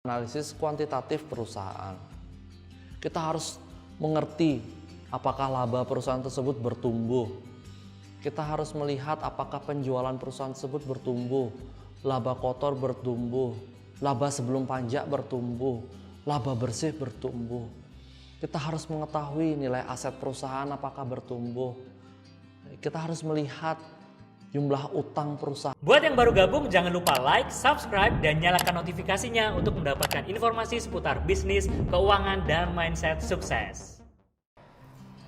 Analisis kuantitatif perusahaan. Kita harus mengerti apakah laba perusahaan tersebut bertumbuh. Kita harus melihat apakah penjualan perusahaan tersebut bertumbuh, laba kotor bertumbuh, laba sebelum pajak bertumbuh, laba bersih bertumbuh. Kita harus mengetahui nilai aset perusahaan apakah bertumbuh. Kita harus melihat jumlah utang perusahaan. Buat yang baru gabung, jangan lupa like, subscribe, dan nyalakan notifikasinya untuk mendapatkan informasi seputar bisnis, keuangan, dan mindset sukses.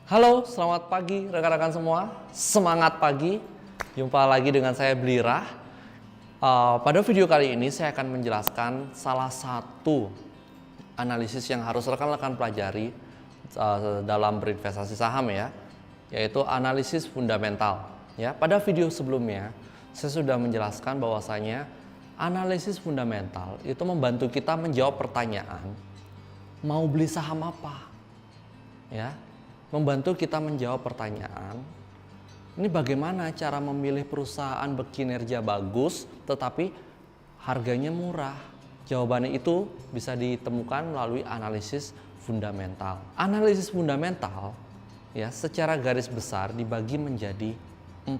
Halo, selamat pagi rekan-rekan semua. Semangat pagi. Jumpa lagi dengan saya Blirah. Pada video kali ini saya akan menjelaskan salah satu analisis yang harus rekan-rekan pelajari dalam berinvestasi saham ya, yaitu analisis fundamental. Ya, pada video sebelumnya saya sudah menjelaskan bahwasanya analisis fundamental itu membantu kita menjawab pertanyaan mau beli saham apa. Ya, membantu kita menjawab pertanyaan ini bagaimana cara memilih perusahaan berkinerja bagus tetapi harganya murah. Jawabannya itu bisa ditemukan melalui analisis fundamental. Analisis fundamental ya secara garis besar dibagi menjadi 4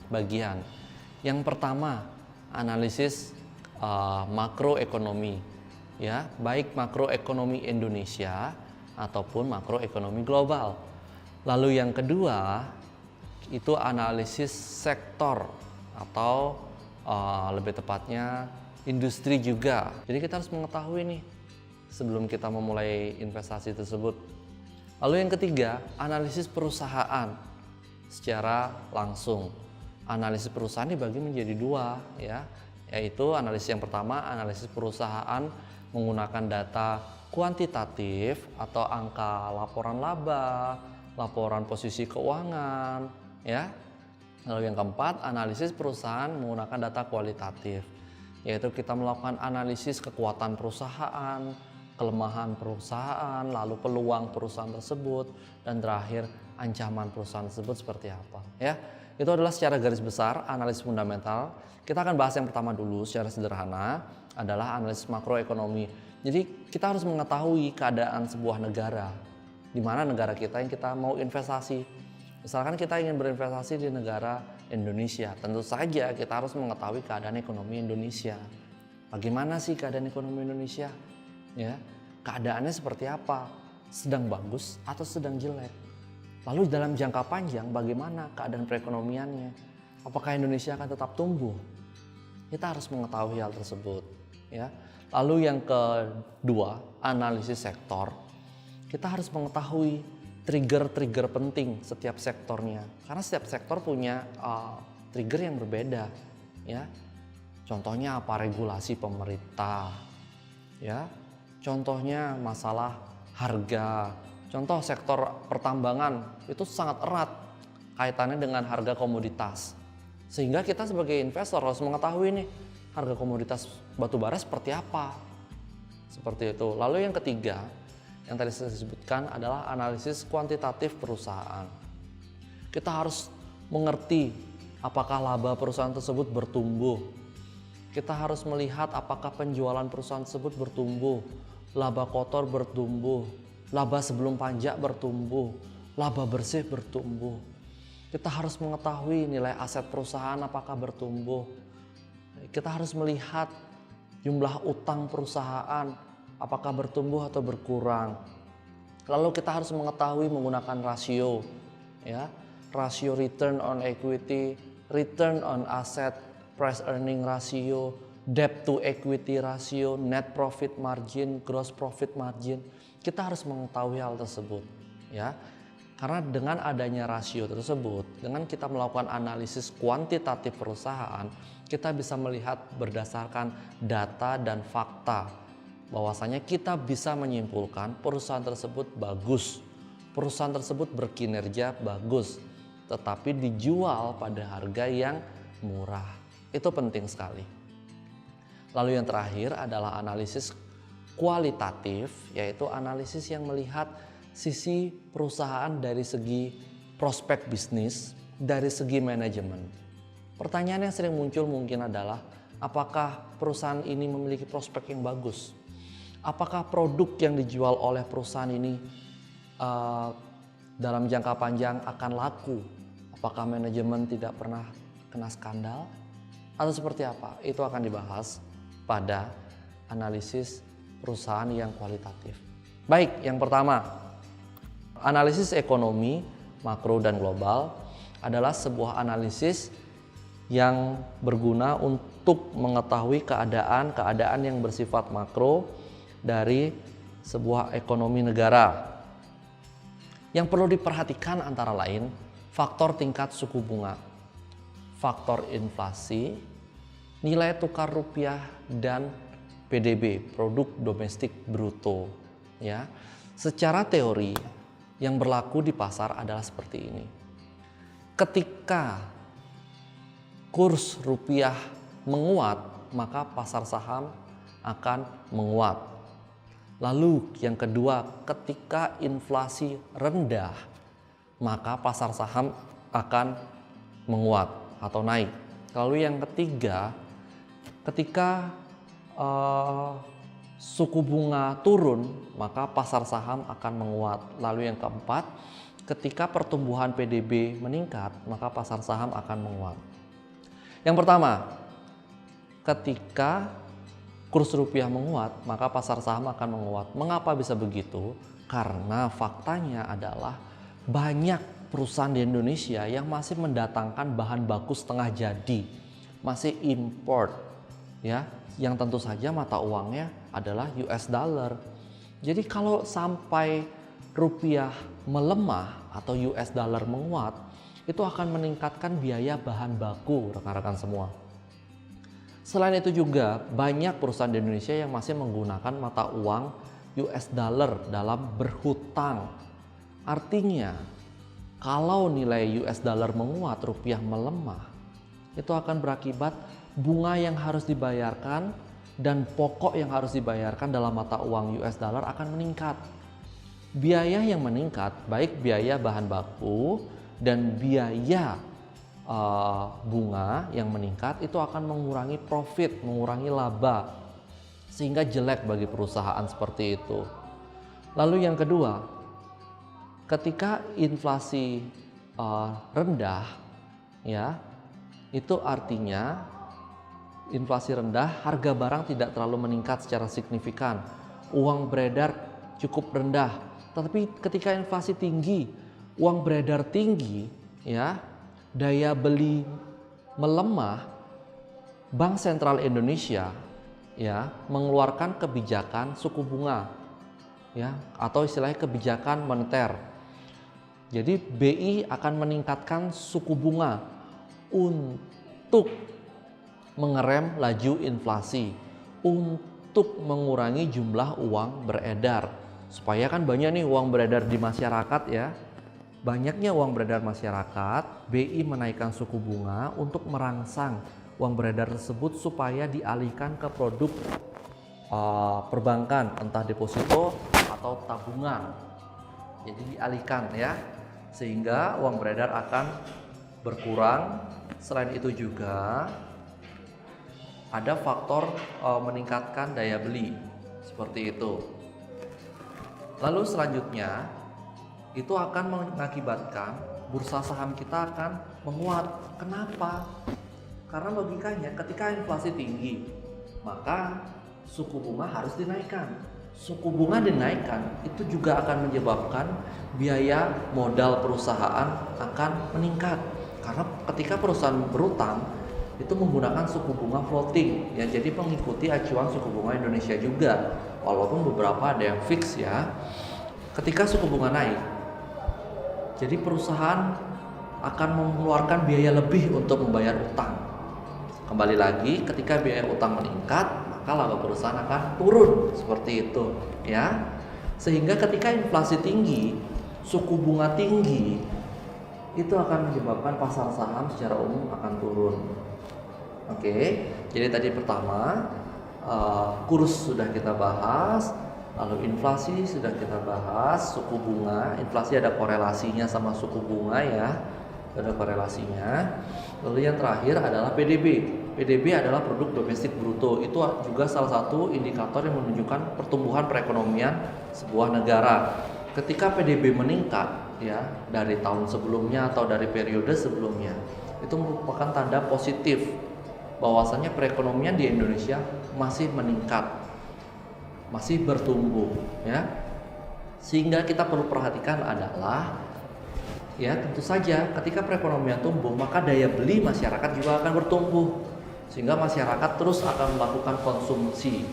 bagian. Yang pertama, analisis makroekonomi ya, baik makroekonomi Indonesia ataupun makroekonomi global. Lalu yang kedua, itu analisis sektor atau lebih tepatnya industri juga. Jadi kita harus mengetahui nih sebelum kita memulai investasi tersebut. Lalu yang ketiga, analisis perusahaan secara langsung. Analisis perusahaan dibagi menjadi 2 ya, yaitu analisis yang pertama analisis perusahaan menggunakan data kuantitatif atau angka laporan laba, laporan posisi keuangan ya. Lalu yang keempat analisis perusahaan menggunakan data kualitatif, yaitu kita melakukan analisis kekuatan perusahaan, kelemahan perusahaan, lalu peluang perusahaan tersebut, dan terakhir ancaman perusahaan tersebut seperti apa ya. Itu adalah secara garis besar analisis fundamental. Kita akan bahas yang pertama dulu secara sederhana adalah analisis makroekonomi. Jadi kita harus mengetahui keadaan sebuah negara, di mana negara kita yang kita mau investasi. Misalkan kita ingin berinvestasi di negara Indonesia, tentu saja kita harus mengetahui keadaan ekonomi Indonesia. Bagaimana sih keadaan ekonomi Indonesia? Ya, keadaannya seperti apa? Sedang bagus atau sedang jelek? Lalu dalam jangka panjang bagaimana keadaan perekonomiannya? Apakah Indonesia akan tetap tumbuh? Kita harus mengetahui hal tersebut ya. Lalu yang kedua, analisis sektor. Kita harus mengetahui trigger-trigger penting setiap sektornya. Karena setiap sektor punya trigger yang berbeda ya. Contohnya apa? Regulasi pemerintah ya. Contohnya masalah harga. Contoh sektor pertambangan itu sangat erat kaitannya dengan harga komoditas. Sehingga kita sebagai investor harus mengetahui nih harga komoditas batubara seperti apa. Seperti itu. Lalu yang ketiga yang tadi saya sebutkan adalah analisis kuantitatif perusahaan. Kita harus mengerti apakah laba perusahaan tersebut bertumbuh. Kita harus melihat apakah penjualan perusahaan tersebut bertumbuh, laba kotor bertumbuh, laba sebelum pajak bertumbuh, laba bersih bertumbuh. Kita harus mengetahui nilai aset perusahaan apakah bertumbuh. Kita harus melihat jumlah utang perusahaan apakah bertumbuh atau berkurang. Lalu kita harus mengetahui menggunakan rasio ya, rasio return on equity, return on asset, price earning ratio, debt to equity ratio, net profit margin, gross profit margin. Kita harus mengetahui hal tersebut ya. Karena dengan adanya rasio tersebut, dengan kita melakukan analisis kuantitatif perusahaan, kita bisa melihat berdasarkan data dan fakta bahwasanya kita bisa menyimpulkan perusahaan tersebut bagus, perusahaan tersebut berkinerja bagus, tetapi dijual pada harga yang murah. Itu penting sekali. Lalu yang terakhir adalah analisis kualitatif, yaitu analisis yang melihat sisi perusahaan dari segi prospek bisnis, dari segi manajemen. Pertanyaan yang sering muncul mungkin adalah Apakah perusahaan ini memiliki prospek yang bagus? Apakah produk yang dijual oleh perusahaan ini dalam jangka panjang akan laku? Apakah manajemen tidak pernah kena skandal? Atau seperti apa? Itu akan dibahas pada analisis perusahaan yang kualitatif. Baik, yang pertama, analisis ekonomi makro dan global adalah sebuah analisis yang berguna untuk mengetahui keadaan yang bersifat makro dari sebuah ekonomi negara. Yang perlu diperhatikan antara lain faktor tingkat suku bunga, faktor inflasi, nilai tukar rupiah, dan PDB, produk domestik bruto. Ya, secara teori yang berlaku di pasar adalah seperti ini. Ketika kurs rupiah menguat, maka pasar saham akan menguat. Lalu yang kedua, ketika inflasi rendah, maka pasar saham akan menguat atau naik. Lalu yang ketiga, ketika suku bunga turun, maka pasar saham akan menguat. Lalu yang keempat, ketika pertumbuhan PDB meningkat, maka pasar saham akan menguat. Yang pertama, ketika kurs rupiah menguat, maka pasar saham akan menguat. Mengapa bisa begitu? Karena faktanya adalah banyak perusahaan di Indonesia yang masih mendatangkan bahan baku setengah jadi, masih import, ya, yang tentu saja mata uangnya adalah US dollar. Jadi kalau sampai rupiah melemah atau US dollar menguat, itu akan meningkatkan biaya bahan baku, rekan-rekan semua. Selain itu juga banyak perusahaan di Indonesia yang masih menggunakan mata uang US dollar dalam berhutang. Artinya, kalau nilai US dollar menguat, rupiah melemah, itu akan berakibat bunga yang harus dibayarkan dan pokok yang harus dibayarkan dalam mata uang US dollar akan meningkat. Biaya yang meningkat, baik biaya bahan baku dan biaya bunga yang meningkat, itu akan mengurangi profit, mengurangi laba, sehingga jelek bagi perusahaan seperti itu. Lalu yang kedua, ketika inflasi rendah, ya, itu artinya inflasi rendah, harga barang tidak terlalu meningkat secara signifikan, uang beredar cukup rendah. Tetapi ketika inflasi tinggi, uang beredar tinggi, ya, daya beli melemah, Bank Sentral Indonesia, ya, mengeluarkan kebijakan suku bunga, ya, atau istilahnya kebijakan moneter. Jadi BI akan meningkatkan suku bunga untuk mengerem laju inflasi, untuk mengurangi jumlah uang beredar. Supaya kan banyak nih uang beredar di masyarakat, ya. Banyaknya uang beredar masyarakat, BI menaikkan suku bunga untuk merangsang uang beredar tersebut supaya dialihkan ke produk perbankan, entah deposito atau tabungan. Jadi dialihkan, ya, sehingga uang beredar akan berkurang. Selain itu juga ada faktor meningkatkan daya beli, seperti itu. Lalu selanjutnya itu akan mengakibatkan bursa saham kita akan menguat. Kenapa? Karena logikanya ketika inflasi tinggi, maka suku bunga harus dinaikkan. Suku bunga dinaikkan, itu juga akan menyebabkan biaya modal perusahaan akan meningkat. Karena ketika perusahaan berutang, itu menggunakan suku bunga floating, ya, jadi mengikuti acuan suku bunga Indonesia juga. Walaupun beberapa ada yang fix, ya. Ketika suku bunga naik, jadi perusahaan akan mengeluarkan biaya lebih untuk membayar utang. Kembali lagi, ketika biaya utang meningkat, maka laba perusahaan akan turun, seperti itu, ya. Sehingga ketika inflasi tinggi, suku bunga tinggi, itu akan menyebabkan pasar saham secara umum akan turun. Oke, jadi tadi pertama kurs sudah kita bahas, lalu inflasi sudah kita bahas, suku bunga, inflasi ada korelasinya sama suku bunga, ya, ada korelasinya. Lalu yang terakhir adalah PDB. PDB adalah produk domestik bruto. Itu juga salah satu indikator yang menunjukkan pertumbuhan perekonomian sebuah negara. Ketika PDB meningkat ya dari tahun sebelumnya atau dari periode sebelumnya, itu merupakan tanda positif bahwasanya perekonomian di Indonesia masih meningkat, masih bertumbuh ya. Sehingga kita perlu perhatikan adalah ya tentu saja ketika perekonomian tumbuh maka daya beli masyarakat juga akan bertumbuh, sehingga masyarakat terus akan melakukan konsumsi.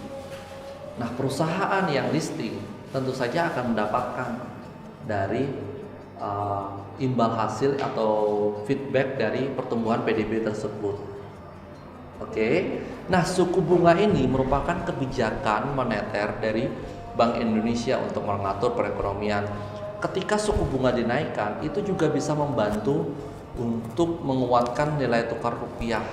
Nah, perusahaan yang listing tentu saja akan mendapatkan dari imbal hasil atau feedback dari pertumbuhan PDB tersebut. Oke. Nah, suku bunga ini merupakan kebijakan moneter dari Bank Indonesia untuk mengatur perekonomian. Ketika suku bunga dinaikkan, itu juga bisa membantu untuk menguatkan nilai tukar rupiah.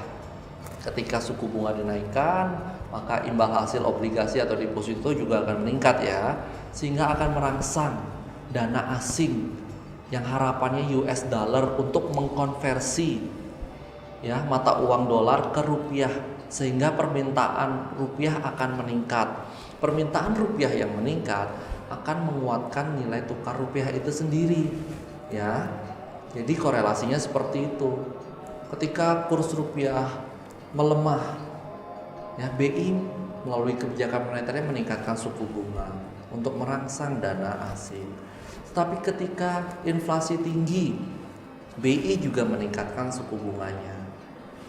Ketika suku bunga dinaikkan, maka imbal hasil obligasi atau deposito juga akan meningkat ya, sehingga akan merangsang dana asing yang harapannya US dollar untuk mengkonversi ya mata uang dolar ke rupiah, sehingga permintaan rupiah akan meningkat. Permintaan rupiah yang meningkat akan menguatkan nilai tukar rupiah itu sendiri ya. Jadi korelasinya seperti itu. Ketika kurs rupiah melemah ya, BI melalui kebijakan moneternya meningkatkan suku bunga untuk merangsang dana asing. Tapi ketika inflasi tinggi, BI juga meningkatkan suku bunganya.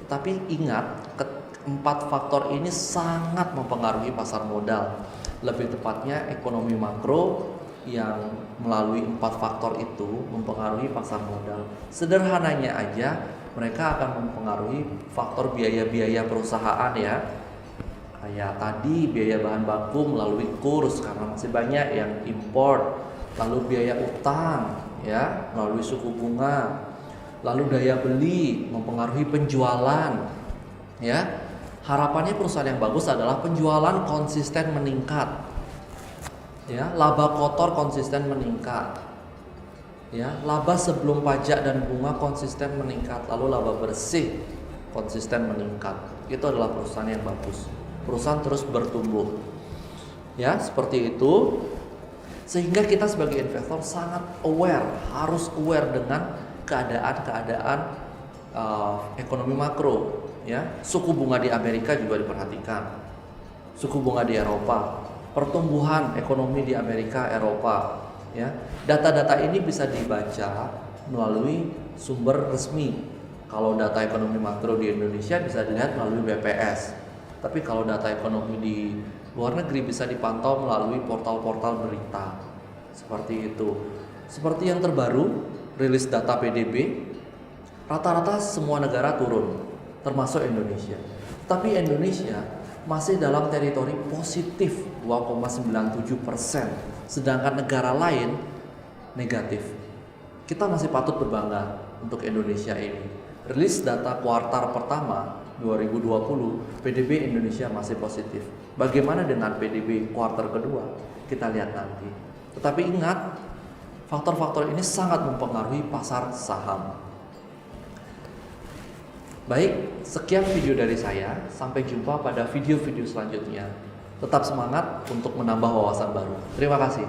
Tapi ingat, keempat faktor ini sangat mempengaruhi pasar modal. Lebih tepatnya ekonomi makro yang melalui empat faktor itu mempengaruhi pasar modal. Sederhananya aja, mereka akan mempengaruhi faktor biaya-biaya perusahaan ya. Kayak tadi biaya bahan baku melalui kurs karena masih banyak yang import. Lalu biaya utang ya melalui suku bunga, lalu daya beli mempengaruhi penjualan ya. Harapannya perusahaan yang bagus adalah penjualan konsisten meningkat ya, laba kotor konsisten meningkat ya, laba sebelum pajak dan bunga konsisten meningkat, lalu laba bersih konsisten meningkat. Itu adalah perusahaan yang bagus, perusahaan terus bertumbuh ya, seperti itu. Sehingga kita sebagai investor sangat aware, harus aware dengan keadaan-keadaan ekonomi makro ya. Suku bunga di Amerika juga diperhatikan, suku bunga di Eropa, pertumbuhan ekonomi di Amerika, Eropa ya. Data-data ini bisa dibaca melalui sumber resmi. Kalau data ekonomi makro di Indonesia bisa dilihat melalui BPS. Tapi kalau data ekonomi di luar negeri bisa dipantau melalui portal-portal berita. Seperti itu. Seperti yang terbaru, rilis data PDB, rata-rata semua negara turun, termasuk Indonesia. Tapi Indonesia masih dalam teritori positif 2,97%, sedangkan negara lain negatif. Kita masih patut berbangga untuk Indonesia ini. Rilis data kuartal pertama 2020, PDB Indonesia masih positif. Bagaimana dengan PDB kuartal kedua? Kita lihat nanti. Tetapi ingat, faktor-faktor ini sangat mempengaruhi pasar saham. Baik, sekian video dari saya. Sampai jumpa pada video-video selanjutnya. Tetap semangat untuk menambah wawasan baru. Terima kasih.